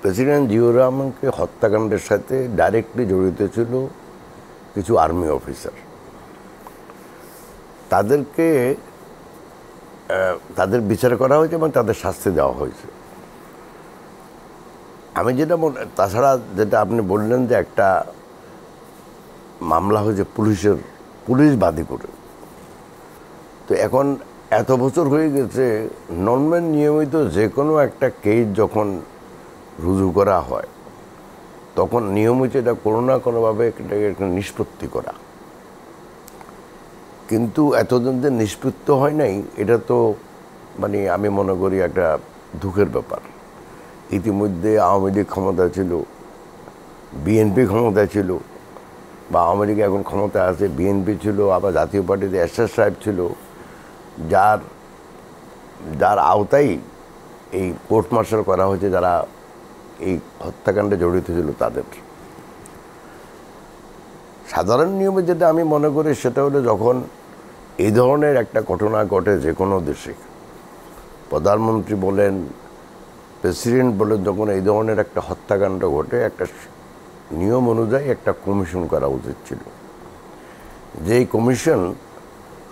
President Ziaur রহমানকে হত্যাকাণ্ডের সাথে ডাইরেক্টলি জড়িত ছিল কিছু আর্মি অফিসার। তাদের বিচার করা হয়েছে এবং তাদের শাস্তি দেওয়া হয়েছে। আমি তাছাড়া যেটা আপনি বললেন যে একটা মামলা হয়েছে পুলিশ বাদী করে, তো এখন এত বছর হয়ে গেছে, নর্মাল নিয়মিত যে কোনো একটা কেস যখন রুজু করা হয় তখন নিয়ম হচ্ছে এটা কোনো না কোনোভাবে একটা নিষ্পত্তি করা, কিন্তু এতদিন যে নিষ্পত্তি হয় নাই এটা তো আমি মনে করি একটা দুঃখের ব্যাপার। ইতিমধ্যে আওয়ামী লীগ ক্ষমতা ছিল, বিএনপি ক্ষমতা ছিল, বা আওয়ামী লীগ এখন ক্ষমতা আছে, বিএনপি ছিল, আবার জাতীয় পার্টিতে এরশাদ সাহেব ছিল, যার আওতায় এই কোর্ট মার্শাল করা হয়েছে যারা এই হত্যাকাণ্ডে জড়িত ছিল তাদের। সাধারণ নিয়মে যেটা আমি মনে করি সেটা হলো যখন এই ধরনের একটা ঘটনা ঘটে যে কোনো দেশে, প্রধানমন্ত্রী বলেন, প্রেসিডেন্ট বলেন, যখন এই ধরনের একটা হত্যাকাণ্ড ঘটে একটা নিয়ম অনুযায়ী একটা কমিশন করা উচিত ছিল। যেই কমিশন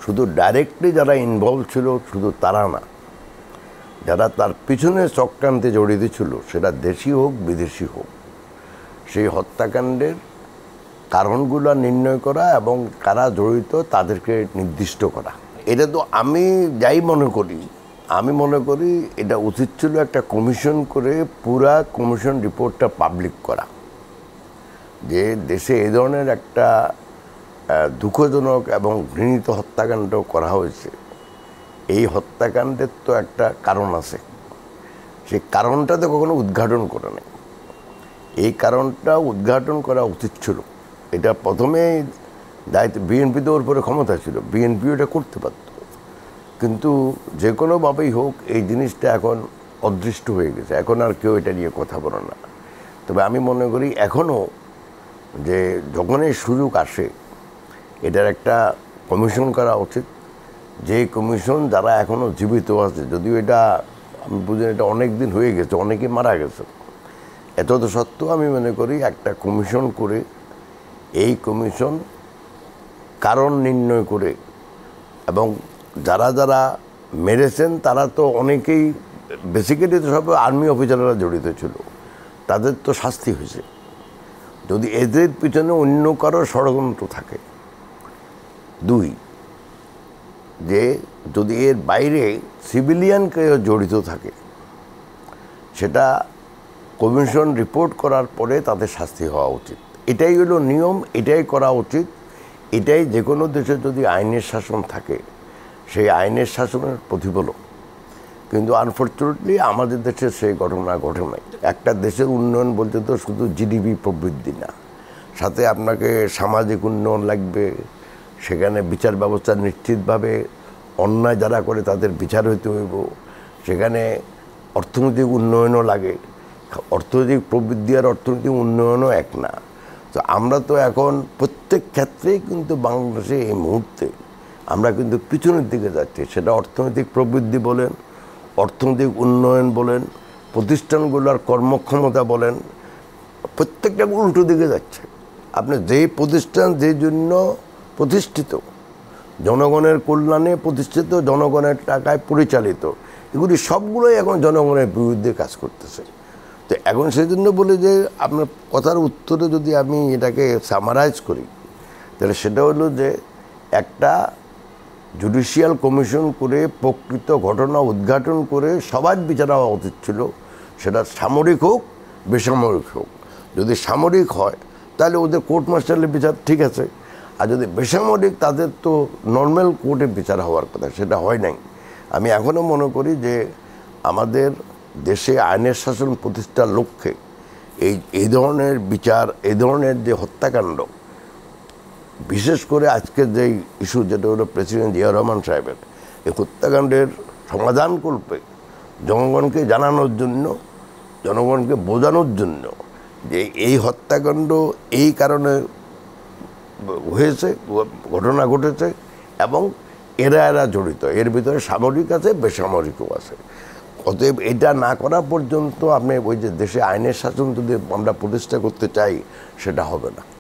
শুধু ডাইরেক্টলি যারা ইনভলভ ছিল শুধু তারা না, যারা তার পিছনে চক্রান্তে জড়িত ছিল, সেটা দেশি হোক বিদেশি হোক, সেই হত্যাকাণ্ডের কারণগুলো নির্ণয় করা এবং কারা জড়িত তাদেরকে নির্দিষ্ট করা। এটা তো আমি মনে করি এটা উচিত ছিল একটা কমিশন করে পুরা কমিশন রিপোর্টটা পাবলিক করা, যে দেশে এই ধরনের একটা দুঃখজনক এবং ঘৃণিত হত্যাকাণ্ড করা হয়েছে। এই হত্যাকাণ্ডের তো একটা কারণ আছে, সেই কারণটা তো কখনো উদ্ঘাটন করে নেই। এই কারণটা উদ্ঘাটন করা উচিত ছিল। এটা প্রথমে দায়িত্ব বিএনপি তো ওর পরে ক্ষমতা ছিল, বিএনপি এটা করতে পারত, কিন্তু যে কোনোভাবেই হোক এই জিনিসটা এখন অদৃষ্ট হয়ে গেছে, এখন আর কেউ এটা নিয়ে কথা বলে না। তবে আমি মনে করি এখনও যে যখনই সুযোগ আসে এটার একটা কমিশন করা উচিত, যে কমিশন যারা এখনও জীবিত আছে, যদিও এটা আমি বুঝি এটা অনেক দিন হয়ে গেছে, অনেকে মারা গেছে, এত সত্ত্বেও আমি মনে করি একটা কমিশন করে এই কমিশন কারণ নির্ণয় করে, এবং যারা যারা মেরেছেন তারা তো অনেকেই বেসিক্যালি তো সব আর্মি অফিসাররা জড়িত ছিল, তাদের তো শাস্তি হয়েছে। যদি এদের পিছনে অন্য কারো ষড়যন্ত্র থাকে, দুই, যে যদি এর বাইরে সিভিলিয়ান কেউ জড়িত থাকে, সেটা কমিশন রিপোর্ট করার পরে তাদের শাস্তি হওয়া উচিত। এটাই হলো নিয়ম, এটাই করা উচিত। এটাই যে কোনো দেশে যদি আইনের শাসন থাকে সেই আইনের শাসনের প্রতিফলন। কিন্তু আনফর্চুনেটলি আমাদের দেশে সেই ঘটনা ঘটে নাই। একটা দেশের উন্নয়ন বলতে তো শুধু জিডিপি প্রবৃদ্ধি না, সাথে আপনাকে সামাজিক উন্নয়ন লাগবে, সেখানে বিচার ব্যবস্থা নিশ্চিতভাবে অন্যায় যারা করে তাদের বিচার হইতে হইব, সেখানে অর্থনৈতিক উন্নয়নও লাগে। অর্থনৈতিক প্রবৃদ্ধি আর অর্থনৈতিক উন্নয়নও এক না। তো আমরা তো এখন প্রত্যেক ক্ষেত্রেই কিন্তু বাংলাদেশে এই মুহূর্তে আমরা কিন্তু পিছনের দিকে যাচ্ছি। সেটা অর্থনৈতিক প্রবৃদ্ধি বলেন, অর্থনৈতিক উন্নয়ন বলেন, প্রতিষ্ঠানগুলোর কর্মক্ষমতা বলেন, প্রত্যেকটা উল্টো দিকে যাচ্ছে। আপনি যেই প্রতিষ্ঠান যে জন্য প্রতিষ্ঠিত, জনগণের কল্যাণে প্রতিষ্ঠিত, জনগণের টাকায় পরিচালিত, এগুলি সবগুলোই এখন জনগণের বিরুদ্ধে কাজ করতেছে। তো এখন সেই জন্য বলি যে আপনার কথার উত্তরে যদি আমি এটাকে সামারাইজ করি, তাহলে সেটা হলো যে একটা জুডিশিয়াল কমিশন করে প্রকৃত ঘটনা উদ্ঘাটন করে সবার বিচার হওয়া উচিত ছিল। সেটা সামরিক হোক বেসামরিক হোক। যদি সামরিক হয় তাহলে ওদের কোর্ট মার্শালের বিচার ঠিক আছে, আর যদি বেসামরিক তাদের তো নর্মাল কোর্টে বিচার হওয়ার কথা, সেটা হয় নাই। আমি এখনও মনে করি যে আমাদের দেশে আইনের শাসন প্রতিষ্ঠার লক্ষ্যে এই ধরনের বিচার, এই ধরনের যে হত্যাকাণ্ড, বিশেষ করে আজকের যেই ইস্যু যেটা হলো প্রেসিডেন্ট জিয়াউর রহমান সাহেবের, এই হত্যাকাণ্ডের সমাধান করবে জনগণকে জানানোর জন্য, জনগণকে বোঝানোর জন্য যে এই হত্যাকাণ্ড এই কারণে হয়েছে, ঘটনা ঘটেছে এবং এরা জড়িত, এর ভিতরে সামরিক আছে বেসামরিকও আছে। অতএব এটা না করা পর্যন্ত আপনি ওই যে দেশে আইনের শাসন যদি আমরা প্রতিষ্ঠা করতে চাই, সেটা হবে না।